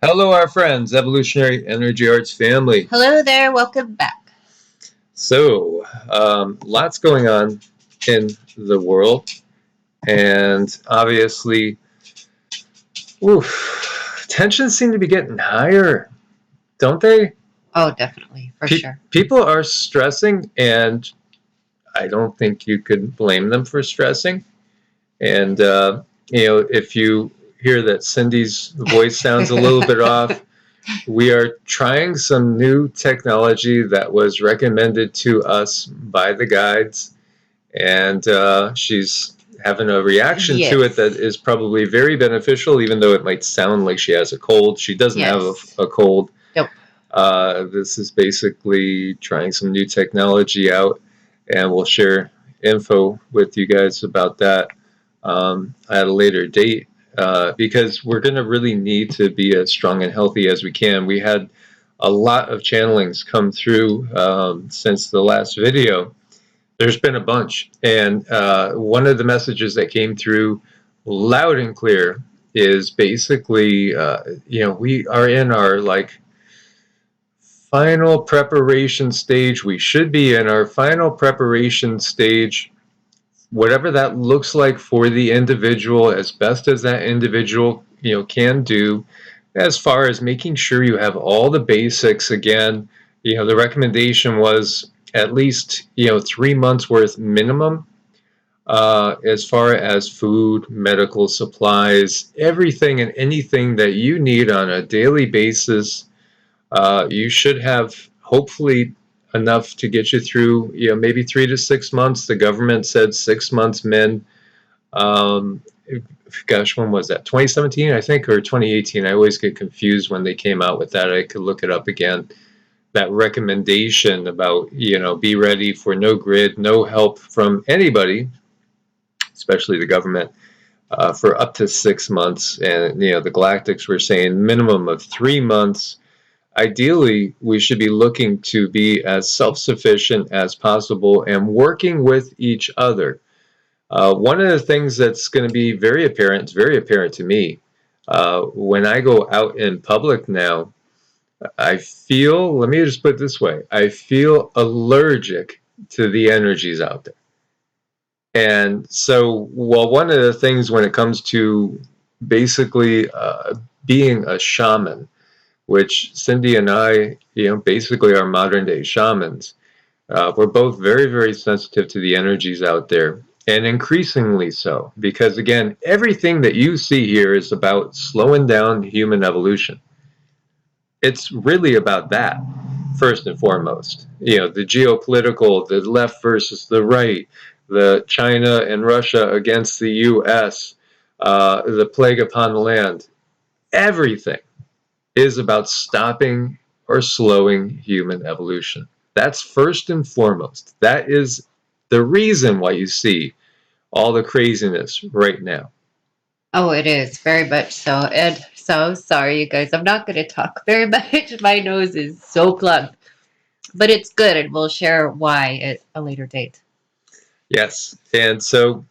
Hello, our friends, Evolutionary Energy Arts family. Hello there, welcome back. So, lots going on in the world, and obviously, tensions seem to be getting higher, don't they? Oh, definitely, for sure. People are stressing, and I don't think you could blame them for stressing. And, if you hear that Cindy's voice sounds a little bit off, we are trying some new technology that was recommended to us by the guides, and she's having a reaction to it that is probably very beneficial, even though it might sound like she has a cold. She doesn't have a cold. Nope. This is basically trying some new technology out, and we'll share info with you guys about that at a later date. Because we're going to really need to be as strong and healthy as we can. We had a lot of channelings come through since the last video. There's been a bunch, and one of the messages that came through loud and clear is basically, we are in our final preparation stage. We should be in our final preparation stage, whatever that looks like for the individual, as best as that individual can do, as far as making sure you have all the basics. Again, the recommendation was at least 3 months worth minimum, as far as food, medical supplies, everything and anything that you need on a daily basis. You should have hopefully enough to get you through, maybe 3 to 6 months. The government said 6 months min. Gosh, when was that? 2017, I think, or 2018? I always get confused when they came out with that. I could look it up again. That recommendation about, be ready for no grid, no help from anybody, especially the government, for up to 6 months. And, the Galactics were saying minimum of 3 months. Ideally, we should be looking to be as self-sufficient as possible and working with each other. One of the things that's going to be very apparent, it's very apparent to me, when I go out in public now, I feel, let me just put it this way, I feel allergic to the energies out there. And so, one of the things when it comes to basically being a shaman, which Cindy and I, basically are modern day shamans. We're both very, very sensitive to the energies out there, and increasingly so, because again, everything that you see here is about slowing down human evolution. It's really about that, first and foremost. The geopolitical, the left versus the right, the China and Russia against the US, the plague upon the land, everything is about stopping or slowing human evolution. That's first and foremost. That is the reason why you see all the craziness right now. Oh, it is, very much so. And so sorry, you guys. I'm not going to talk very much. My nose is so plugged. But it's good, and we'll share why at a later date. Yes. And so,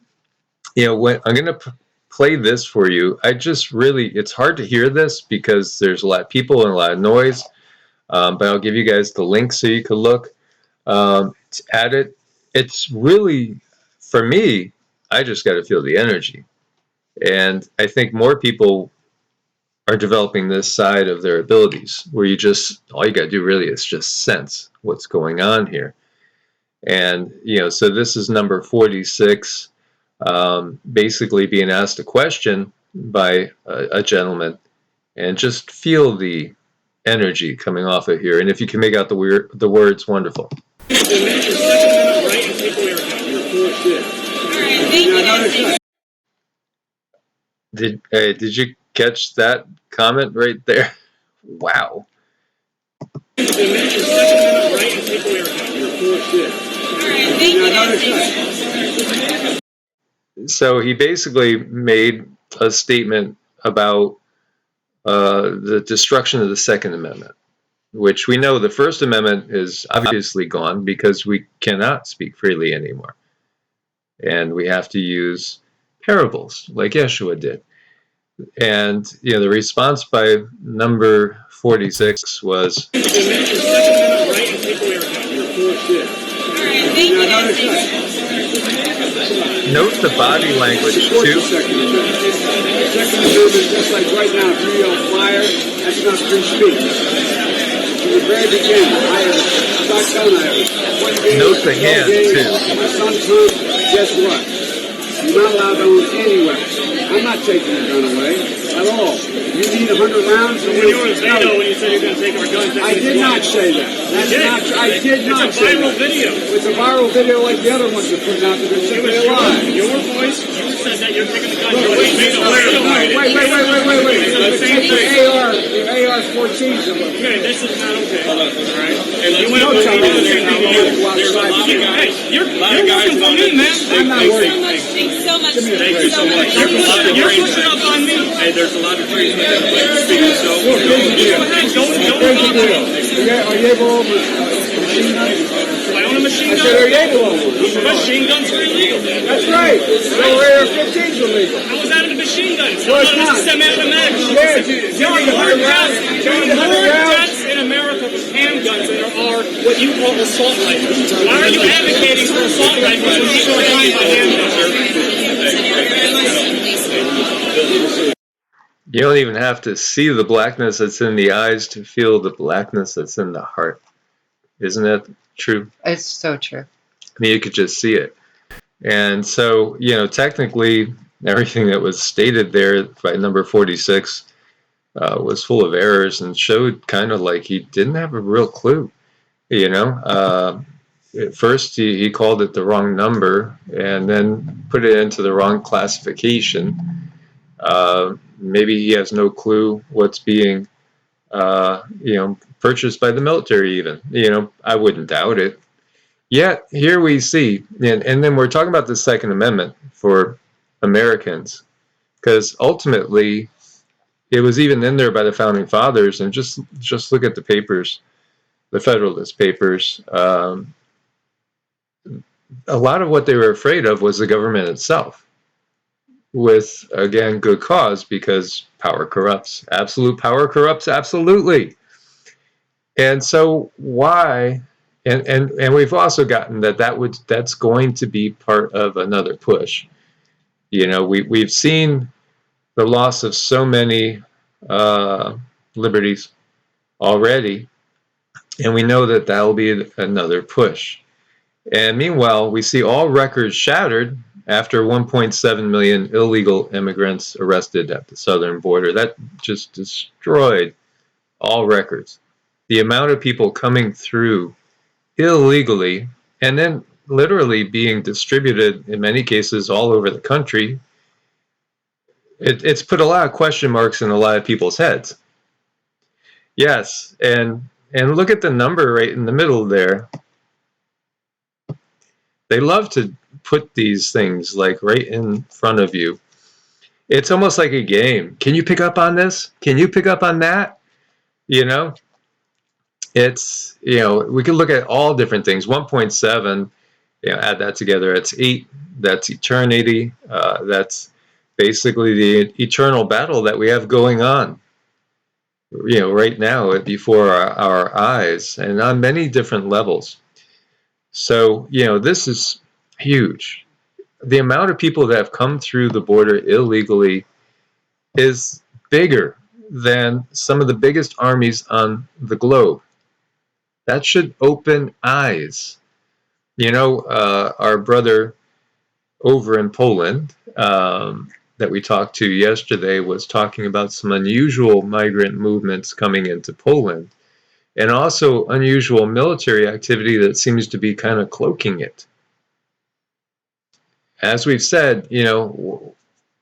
when I'm going to play this for you, it's hard to hear this because there's a lot of people and a lot of noise. But I'll give you guys the link so you can look at it. It's really, for me, I just got to feel the energy. And I think more people are developing this side of their abilities where all you got to do really is just sense what's going on here. And, so this is number 46, basically being asked a question by a gentleman, and just feel the energy coming off of here. And if you can make out the words, wonderful. Did you catch that comment right there? Wow. So he basically made a statement about the destruction of the Second Amendment, which we know the First Amendment is obviously gone because we cannot speak freely anymore. And we have to use parables like Yeshua did. And the response by number 46 was, note the body language too. Second amendment, just like right now, if you yell fire, that's not free speech. From the very beginning, note the hand too. My son's home, guess what? You're not allowed to own any weapons. I'm not taking your gun away at all. You need 100 rounds. When you were in Vedic, when you said you're going to take our guns, I did not say that. That's not. I did not say that. It's a viral video. It's a viral video like the other ones you're putting out there. It was your voice. You said that you're taking the guns. Wait. The AR-14s. Okay, this is not okay. All right. You went up to you're working for me, man. I'm not worried. Thanks so much. Thank you so much. You're pushing up on me. Hey, there's a lot of trees that have speaking, so go ahead. Are you able to machine guns? I own a machine gun. I said, are you able to? Machine guns are illegal. That's right. So AR-15s are legal. I was out of the machine gun. No, it's not. Semi-automatic. There are deaths in America with handguns that are what you call assault rifles. Why are you advocating for assault rifles when people are dying by handguns? You don't even have to see the blackness that's in the eyes to feel the blackness that's in the heart. Isn't that true? It's so true. I mean, you could just see it. And so, technically, everything that was stated there by number 46 was full of errors and showed kind of like he didn't have a real clue. At first, he called it the wrong number and then put it into the wrong classification. Maybe he has no clue what's being, purchased by the military even. I wouldn't doubt it. Yet, here we see, and then we're talking about the Second Amendment for Americans, because ultimately, it was even in there by the Founding Fathers, and just look at the papers, the Federalist Papers. A lot of what they were afraid of was the government itself, with, again, good cause, because power corrupts. Absolute power corrupts absolutely. And so why, and we've also gotten that's going to be part of another push. We've seen the loss of so many liberties already, and we know that will be another push. And meanwhile, we see all records shattered after 1.7 million illegal immigrants arrested at the southern border. That just destroyed all records. The amount of people coming through illegally and then literally being distributed in many cases all over the country, it's put a lot of question marks in a lot of people's heads. Yes, and look at the number right in the middle there. They love to put these things like right in front of you. It's almost like a game. Can you pick up on this? Can you pick up on that? It's, we can look at all different things. 1.7, add that together, it's 8. That's eternity. That's basically the eternal battle that we have going on, right now before our eyes and on many different levels. So, this is huge. The amount of people that have come through the border illegally is bigger than some of the biggest armies on the globe. That should open eyes. Our brother over in Poland that we talked to yesterday was talking about some unusual migrant movements coming into Poland, and also unusual military activity that seems to be kind of cloaking it. As we've said,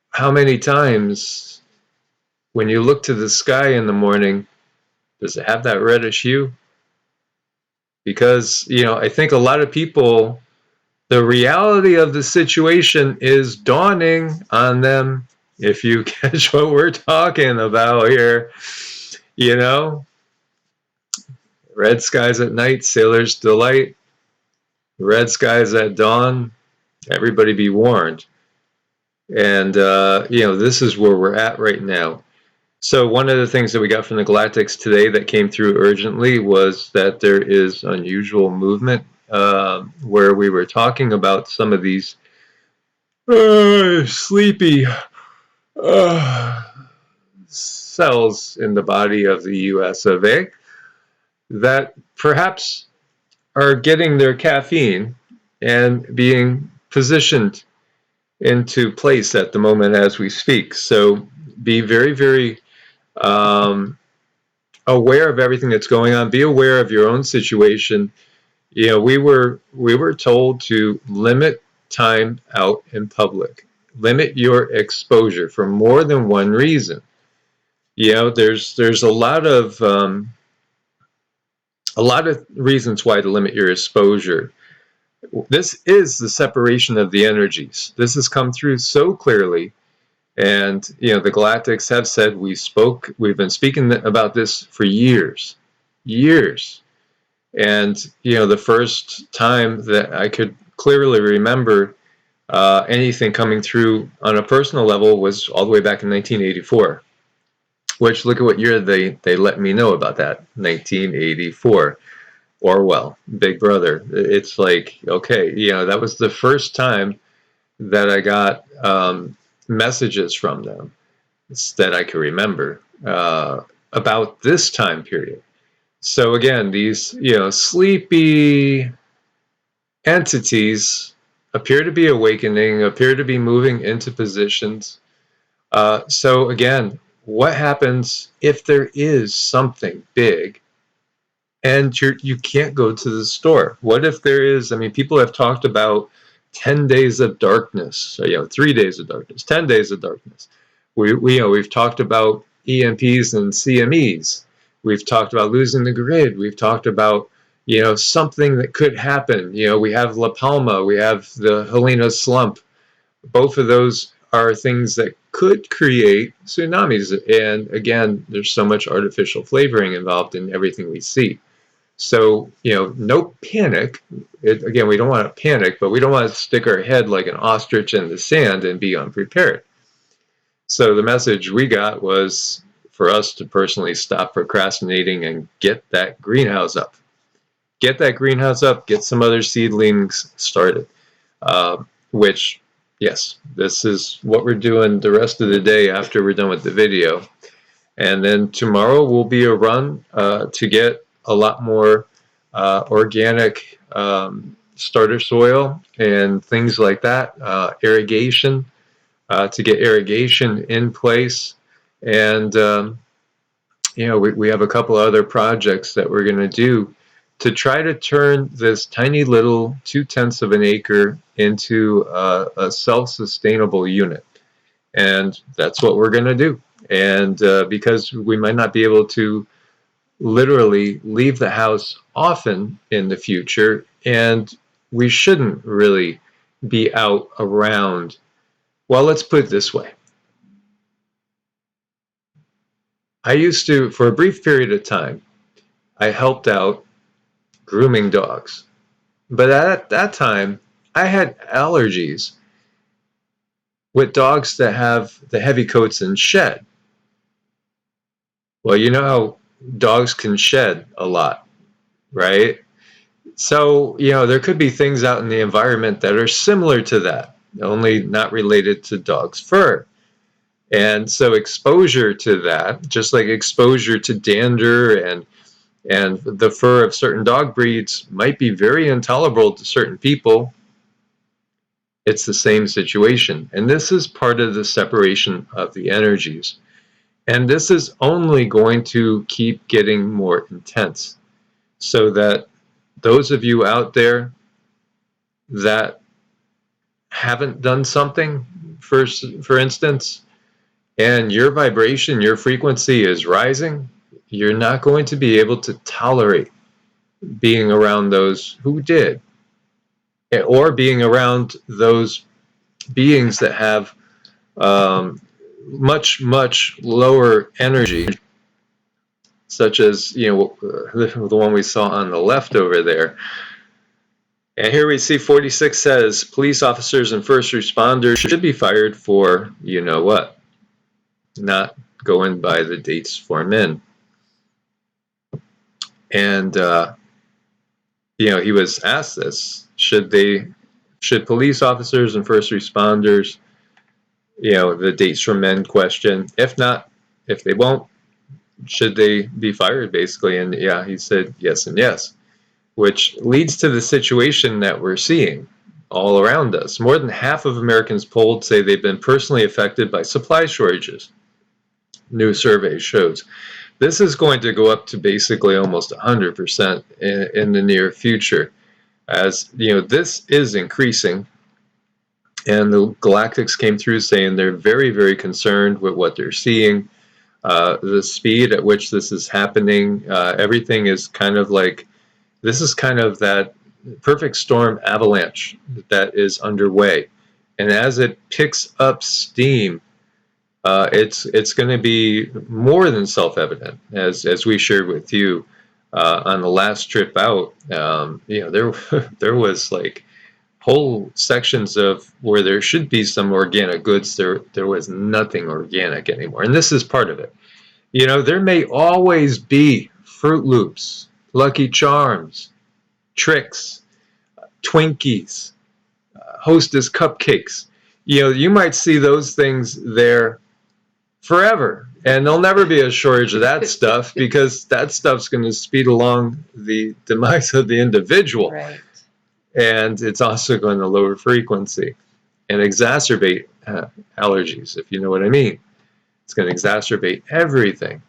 how many times when you look to the sky in the morning, does it have that reddish hue? Because, I think a lot of people, the reality of the situation is dawning on them, if you catch what we're talking about here. Red skies at night, sailor's delight. Red skies at dawn, everybody be warned. And, this is where we're at right now. So one of the things that we got from the Galactics today that came through urgently was that there is unusual movement, where we were talking about some of these sleepy cells in the body of the US of A that perhaps are getting their caffeine and being positioned into place at the moment as we speak. So be very, very aware of everything that's going on. Be aware of your own situation. We were told to limit time out in public, limit your exposure for more than one reason. There's a lot of reasons why to limit your exposure. This is the separation of the energies. This has come through so clearly. And, the Galactics have said we've been speaking about this for years. And, the first time that I could clearly remember anything coming through on a personal level was all the way back in 1984, which look at what year they let me know about that, 1984. Orwell, Big Brother. It's like, okay, that was the first time that I got messages from them that I can remember about this time period. So again, these sleepy entities appear to be awakening, appear to be moving into positions. So again, what happens if there is something big and you can't go to the store? What if there is, people have talked about 10 days of darkness, so 3 days of darkness, 10 days of darkness. We've talked about EMPs and CMEs. We've talked about losing the grid. We've talked about, something that could happen. We have La Palma, we have the Helena slump. Both of those are things that could create tsunamis. And again, there's so much artificial flavoring involved in everything we see. So, no panic. Again, we don't want to panic, but we don't want to stick our head like an ostrich in the sand and be unprepared. So the message we got was for us to personally stop procrastinating and get that greenhouse up. Get that greenhouse up, get some other seedlings started. Which, yes, this is what we're doing the rest of the day after we're done with the video. And then tomorrow will be a run to get a lot more organic starter soil and things like that, irrigation, to get irrigation in place. And, we have a couple other projects that we're going to do to try to turn this tiny little 0.2 of an acre into a self-sustainable unit. And that's what we're going to do. And because we might not be able to literally leave the house often in the future, and we shouldn't really be out around. Well, let's put it this way. I used to, for a brief period of time, I helped out grooming dogs. But at that time, I had allergies with dogs that have the heavy coats and shed. Well, you know how dogs can shed a lot, right? So, there could be things out in the environment that are similar to that, only not related to dog's fur. And so exposure to that, just like exposure to dander and the fur of certain dog breeds might be very intolerable to certain people. It's the same situation. And this is part of the separation of the energies. And this is only going to keep getting more intense. So that those of you out there that haven't done something, for instance, and your vibration, your frequency is rising, you're not going to be able to tolerate being around those who did, or being around those beings that have much, much lower energy, such as the one we saw on the left over there. And here we see 46 says, police officers and first responders should be fired for, you know what, not going by the dates for men. And, you know, he was asked this, should police officers and first responders, you know, the dates for men question, if not, if they won't, should they be fired, basically? And yeah, he said yes and yes, which leads to the situation that we're seeing all around us. More than half of Americans polled say they've been personally affected by supply shortages. New survey shows. This is going to go up to basically almost 100% in the near future. As you know, this is increasing. And the Galactics came through saying they're very, very concerned with what they're seeing. The speed at which this is happening, everything is kind of like, this is kind of that perfect storm avalanche that is underway. And as it picks up steam, it's going to be more than self-evident, as we shared with you on the last trip out. You know, there was like whole sections of where there should be some organic goods. There was nothing organic anymore, and this is part of it. You know, there may always be Fruit Loops, Lucky Charms, Tricks, Twinkies, Hostess cupcakes. You know, you might see those things there forever, and there'll never be a shortage of that stuff, because that stuff's going to speed along the demise of the individual. Right. And it's also going to lower frequency and exacerbate allergies, if you know what I mean. It's going to exacerbate everything.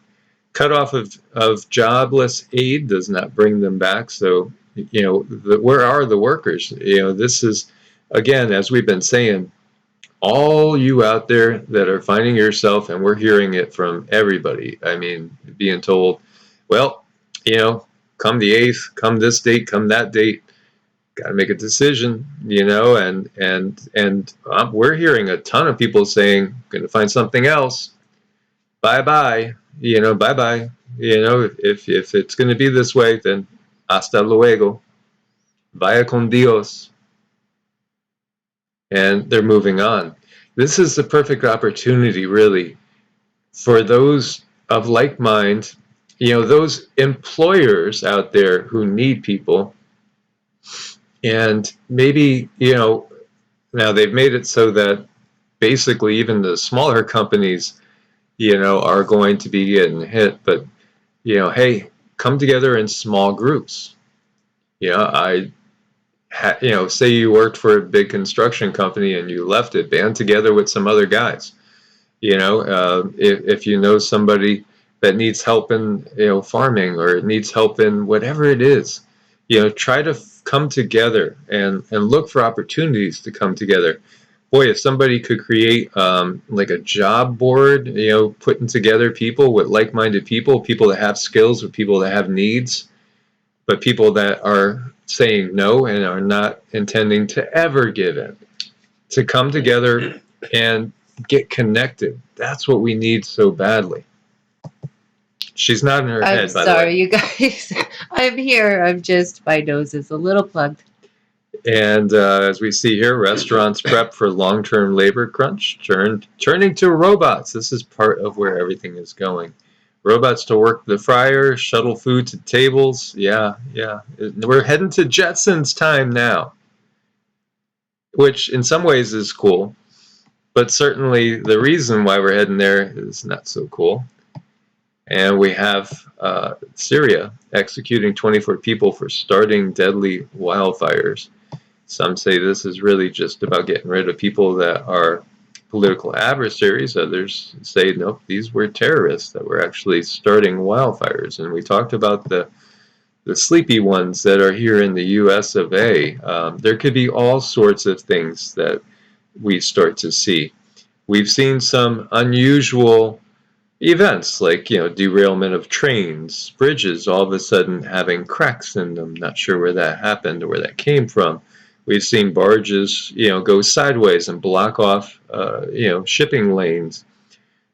Cutoff of jobless aid does not bring them back. So, you know, where are the workers? You know, this is, again, as we've been saying, all you out there that are finding yourself, and we're hearing it from everybody, I mean, being told, well, you know, come the 8th, come this date, come that date, got to make a decision, you know, and we're hearing a ton of people saying, going to find something else, bye-bye, you know, bye-bye, you know, if it's going to be this way, then hasta luego, vaya con Dios. And they're moving on. This is the perfect opportunity, really, for those of like mind, you know, those employers out there who need people. And maybe, you know, now they've made it so that basically even the smaller companies, you know, are going to be getting hit. But, you know, hey, come together in small groups. You know, you know, say you worked for a big construction company and you left it, band together with some other guys. You know, if you know somebody that needs help in, you know, farming, or needs help in whatever it is, you know, try to come together and look for opportunities to come together. Boy, if somebody could create like a job board, you know, putting together people with like-minded people that have skills, with people that have needs, but people that are saying no and are not intending to ever give in, to come together and get connected. That's what we need so badly. She's nodding her head, by the way. Sorry, you guys. I'm here. I'm just, my nose is a little plugged. And as we see here, restaurants prep for long-term labor crunch, turning to robots. This is part of where everything is going. Robots to work the fryer, shuttle food to tables. Yeah. We're heading to Jetsons time now, which in some ways is cool. But certainly the reason why we're heading there is not so cool. And we have Syria executing 24 people for starting deadly wildfires. Some say this is really just about getting rid of people that are political adversaries. Others say, nope, these were terrorists that were actually starting wildfires. And we talked about the sleepy ones that are here in the US of A. There could be all sorts of things that we start to see. We've seen some unusual events, like, you know, derailment of trains, bridges all of a sudden having cracks in them. Not sure where that happened or where that came from. We've seen barges, you know, go sideways and block off, you know, shipping lanes.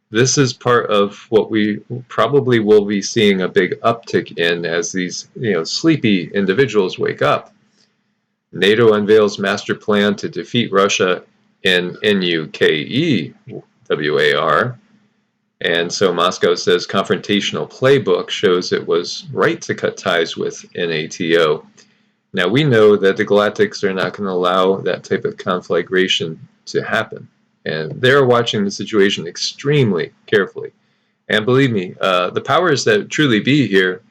This is part of what we probably will be seeing a big uptick in as these, you know, sleepy individuals wake up. NATO unveils master plan to defeat Russia in NUKEWAR. And so Moscow says confrontational playbook shows it was right to cut ties with NATO. Now we know that the Galactics are not going to allow that type of conflagration to happen. And they're watching the situation extremely carefully. And believe me, the powers that truly be here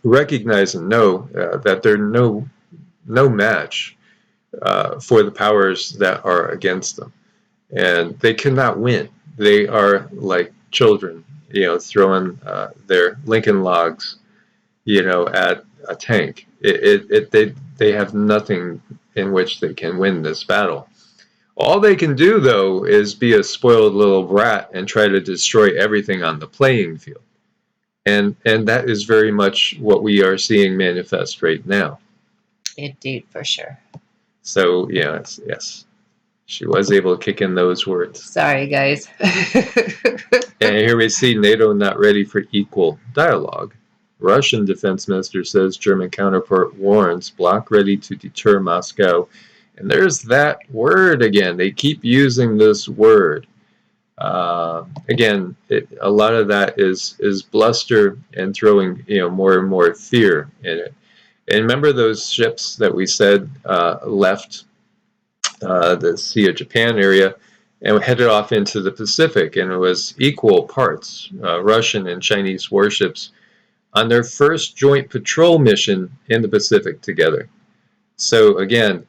recognize and know that they're no match for the powers that are against them. And they cannot win. They are like children, throwing their Lincoln logs, at a tank. They have nothing in which they can win this battle. All they can do, though, is be a spoiled little brat and try to destroy everything on the playing field. And that is very much what we are seeing manifest right now. Indeed, for sure. So, yes. She was able to kick in those words. Sorry, guys. And here we see NATO not ready for equal dialogue. Russian defense minister says German counterpart warns bloc ready to deter Moscow. And there's that word again. They keep using this word. Again, a lot of that is bluster and throwing more and more fear in it. And remember those ships that we said left the Sea of Japan area and headed off into the Pacific, and it was equal parts Russian and Chinese warships on their first joint patrol mission in the Pacific together. So again,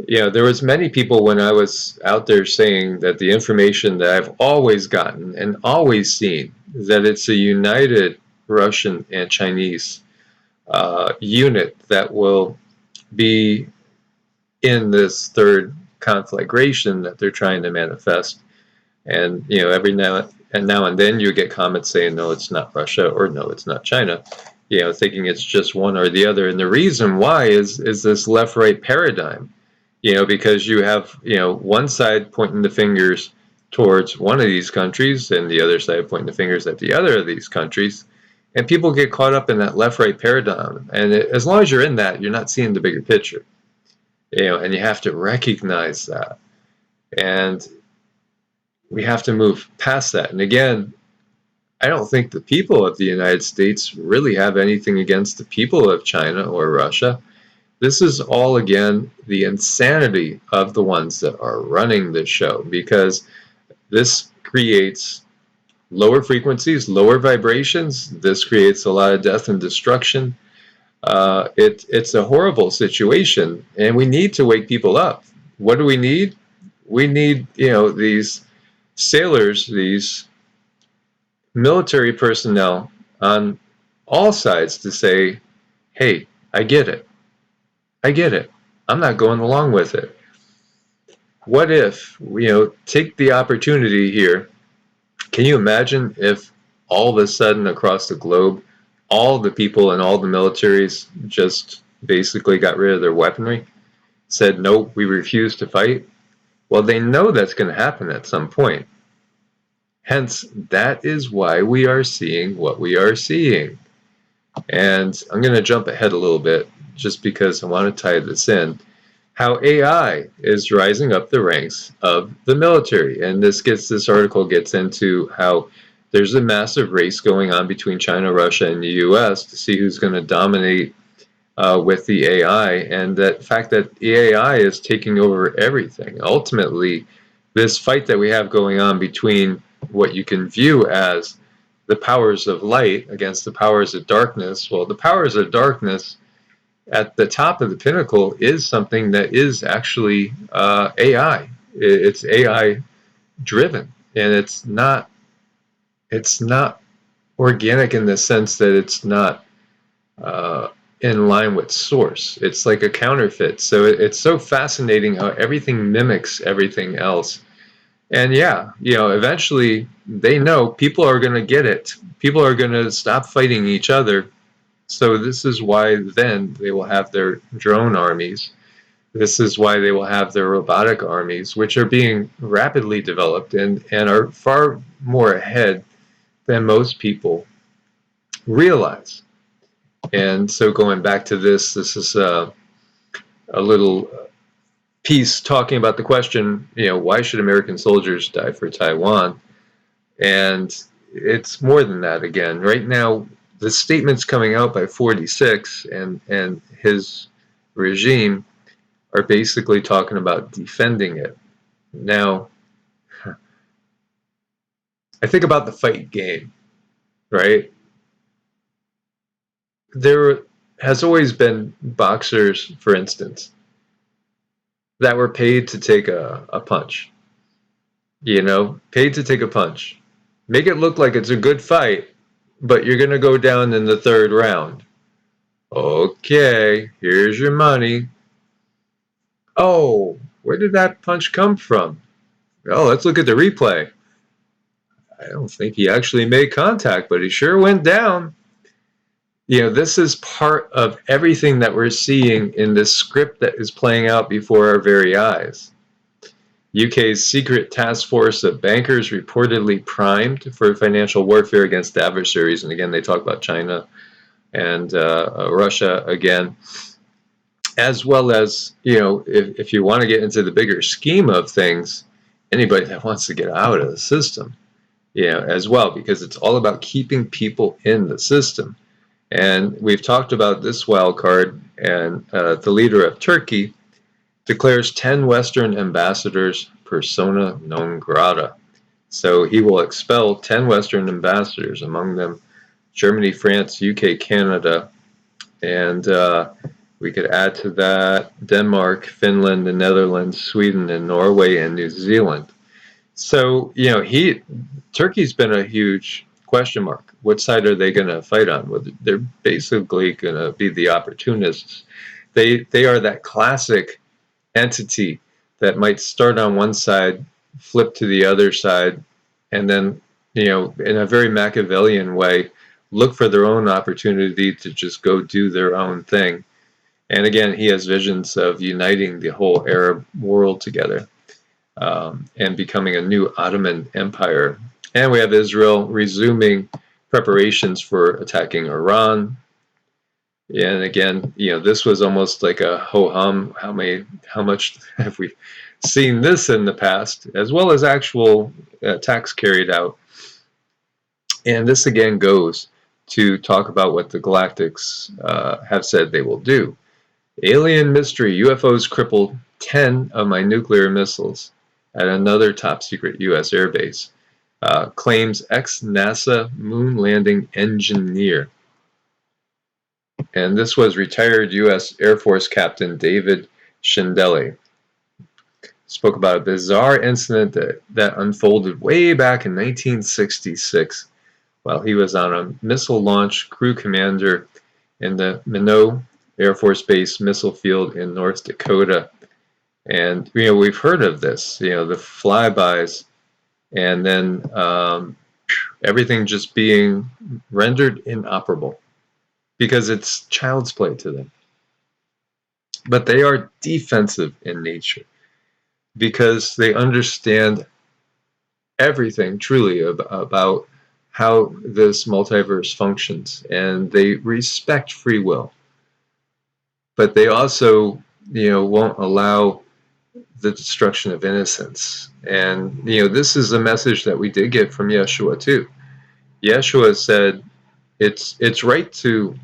there was many people when I was out there saying that the information that I've always gotten and always seen is that it's a united Russian and Chinese unit that will be in this third conflagration that they're trying to manifest. And every now and then you get comments saying no, it's not Russia, or no, it's not China, thinking it's just one or the other. And the reason why is this left-right paradigm, because you have one side pointing the fingers towards one of these countries and the other side pointing the fingers at the other of these countries, and people get caught up in that left-right paradigm. And as long as you're in that, you're not seeing the bigger picture. And you have to recognize that. And we have to move past that. And again, I don't think the people of the United States really have anything against the people of China or Russia. This is all, again, the insanity of the ones that are running this show, because this creates lower frequencies, lower vibrations. This creates a lot of death and destruction. It's a horrible situation, and we need to wake people up. What do we need? We need, these sailors, these military personnel on all sides to say, hey, I get it. I'm not going along with it. What if, take the opportunity here. Can you imagine if all of a sudden across the globe, all the people in all the militaries just basically got rid of their weaponry, said, no, we refuse to fight? Well, they know that's going to happen at some point. Hence, that is why we are seeing what we are seeing. And I'm going to jump ahead a little bit just because I want to tie this in. How AI is rising up the ranks of the military. And this article gets into how there's a massive race going on between China, Russia, and the US to see who's going to dominate with the AI, and that fact that the AI is taking over everything. Ultimately, this fight that we have going on between what you can view as the powers of light against the powers of darkness, well, the powers of darkness at the top of the pinnacle is something that is actually AI. It's AI driven, and it's not organic in the sense that it's not in line with source. It's like a counterfeit. So it's so fascinating how everything mimics everything else. And yeah, eventually they know people are going to get it. People are going to stop fighting each other. So this is why then they will have their drone armies. This is why they will have their robotic armies, which are being rapidly developed and are far more ahead than most people realize. And so going back to this is a little piece talking about the question, why should American soldiers die for Taiwan? And it's more than that again. Right now, the statements coming out by 46 and his regime are basically talking about defending it. Now, I think about the fight game, right? There has always been boxers, for instance, that were paid to take a punch. Paid to take a punch. Make it look like it's a good fight, but you're going to go down in the third round. Okay, here's your money. Oh, where did that punch come from? Oh, let's look at the replay. I don't think he actually made contact, but he sure went down. This is part of everything that we're seeing in this script that is playing out before our very eyes. UK's secret task force of bankers reportedly primed for financial warfare against adversaries. And again, they talk about China and Russia again. As well as, if you want to get into the bigger scheme of things, anybody that wants to get out of the system, as well, because it's all about keeping people in the system. And we've talked about this wild card, and the leader of Turkey declares 10 Western ambassadors persona non grata. So he will expel 10 Western ambassadors, among them Germany, France, UK, Canada, and we could add to that Denmark, Finland, the Netherlands, Sweden, and Norway, and New Zealand. So, Turkey's been a huge question mark. What side are they going to fight on? Well, they're basically going to be the opportunists. They are that classic entity that might start on one side, flip to the other side, and then, in a very Machiavellian way, look for their own opportunity to just go do their own thing. And again, he has visions of uniting the whole Arab world together and becoming a new Ottoman Empire. And we have Israel resuming preparations for attacking Iran. And again, this was almost like a ho-hum. How much have we seen this in the past, as well as actual attacks carried out? And this again goes to talk about what the Galactics have said they will do. Alien mystery: UFOs crippled 10 of my nuclear missiles at another top secret U.S. airbase. Claims ex-NASA moon landing engineer. And this was retired U.S. Air Force Captain David Schindele. Spoke about a bizarre incident that unfolded way back in 1966 while he was on a missile launch crew commander in the Minot Air Force Base missile field in North Dakota. And, we've heard of this, the flybys, and then everything just being rendered inoperable because it's child's play to them. But they are defensive in nature because they understand everything truly about how this multiverse functions, and they respect free will. But they also, won't allow the destruction of innocence. And, this is a message that we did get from Yeshua too. Yeshua said it's right to,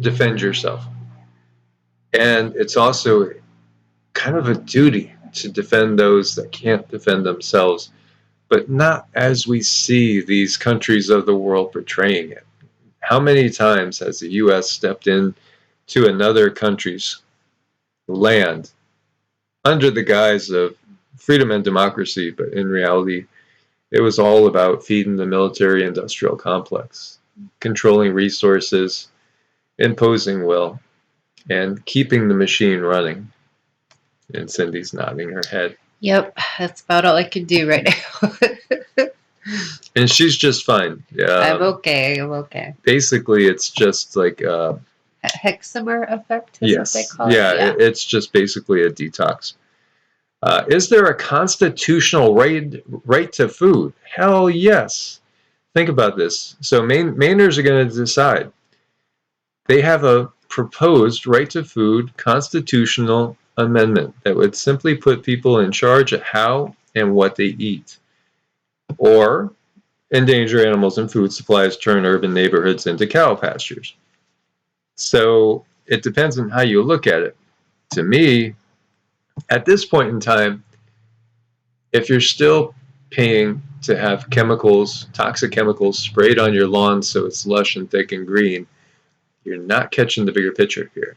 defend yourself. And it's also kind of a duty to defend those that can't defend themselves, but not as we see these countries of the world portraying it. How many times has the U.S. stepped in to another country's land under the guise of freedom and democracy, but in reality, it was all about feeding the military-industrial complex, controlling resources, imposing will, and keeping the machine running. And Cindy's nodding her head. Yep, that's about all I can do right now. And she's just fine. I'm okay. Basically, it's just like hexamer effect, is yes, what they call it. Yeah, it's just basically a detox. Is there a constitutional right to food? Hell yes. Think about this. So Mainers are going to decide. They have a proposed right to food constitutional amendment that would simply put people in charge of how and what they eat, or endanger animals and food supplies, turn urban neighborhoods into cow pastures. So it depends on how you look at it. To me, at this point in time, if you're still paying to have chemicals, toxic chemicals sprayed on your lawn so it's lush and thick and green, you're not catching the bigger picture here.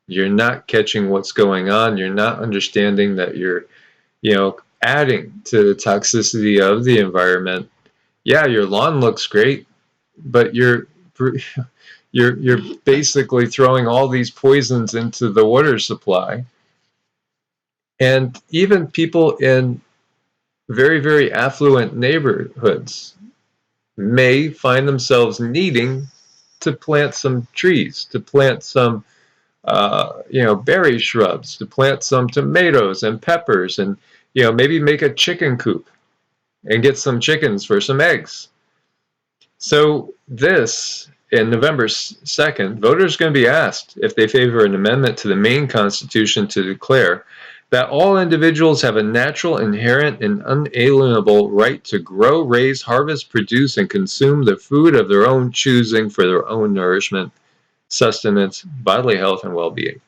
You're not catching what's going on. You're not understanding that you're, adding to the toxicity of the environment. Yeah, your lawn looks great, but you're basically throwing all these poisons into the water supply. And even people in very, very affluent neighborhoods may find themselves needing to plant some trees, to plant some berry shrubs, to plant some tomatoes and peppers, and maybe make a chicken coop and get some chickens for some eggs. So this, in November 2nd, voters are going to be asked if they favor an amendment to the Maine Constitution to declare that all individuals have a natural, inherent, and unalienable right to grow, raise, harvest, produce, and consume the food of their own choosing for their own nourishment, sustenance, bodily health, and well-being.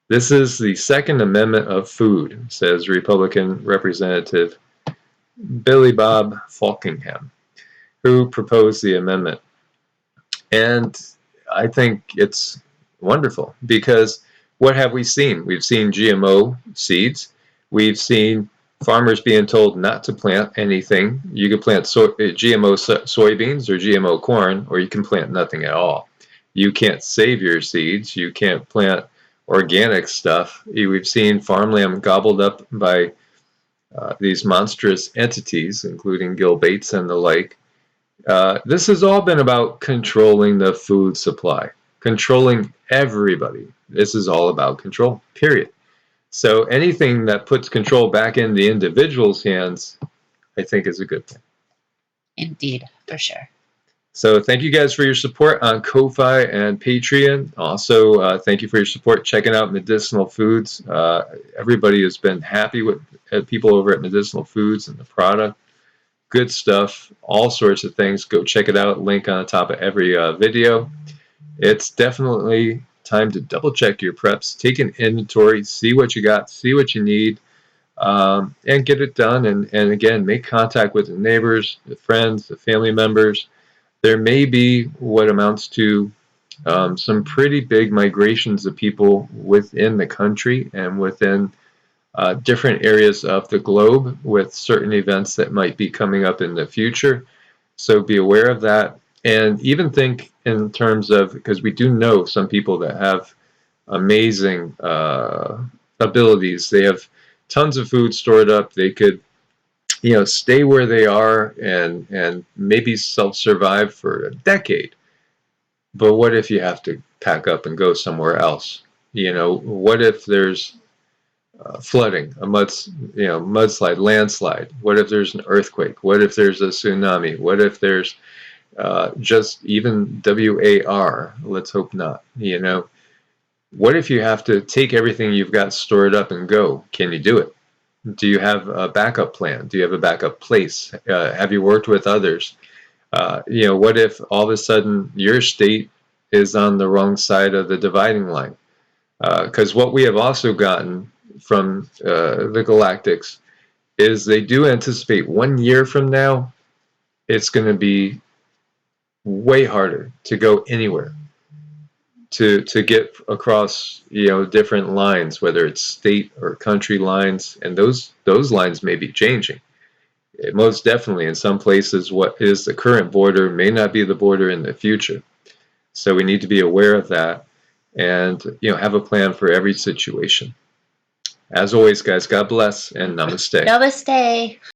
This is the Second Amendment of food, says Republican Representative Billy Bob Falkingham, who proposed the amendment. And I think it's wonderful, because what have we seen? We've seen GMO seeds. We've seen farmers being told not to plant anything. You can plant GMO soybeans or GMO corn, or you can plant nothing at all. You can't save your seeds. You can't plant organic stuff. We've seen farmland gobbled up by these monstrous entities, including Gil Bates and the like. This has all been about controlling the food supply, controlling everybody. This is all about control, period. So anything that puts control back in the individual's hands, I think is a good thing. Indeed, for sure. So thank you guys for your support on Ko-Fi and Patreon. Also, thank you for your support checking out Medicinal Foods. Everybody has been happy with people over at Medicinal Foods and the product. Good stuff, all sorts of things. Go check it out. Link on the top of every video. It's definitely time to double check your preps, take an inventory, see what you got, see what you need, and get it done. And again, make contact with the neighbors, the friends, the family members. There may be what amounts to some pretty big migrations of people within the country and within different areas of the globe, with certain events that might be coming up in the future. So be aware of that, and even think in terms of, because we do know some people that have amazing abilities. They have tons of food stored up. They could stay where they are and maybe self-survive for a decade. But what if you have to pack up and go somewhere else? What if there's flooding, a mudslide, landslide? What if there's an earthquake? What if there's a tsunami? What if there's just even WAR? Let's hope not. What if you have to take everything you've got stored up and go? Can you do it? Do you have a backup plan? Do you have a backup place? Have you worked with others? What if all of a sudden your state is on the wrong side of the dividing line? Because what we have also gotten from the Galactics is they do anticipate 1 year from now, it's going to be way harder to go anywhere, to get across different lines, whether it's state or country lines, and those lines may be changing. Most definitely, in some places, what is the current border may not be the border in the future. So we need to be aware of that, and have a plan for every situation. As always, guys, God bless and namaste. Namaste.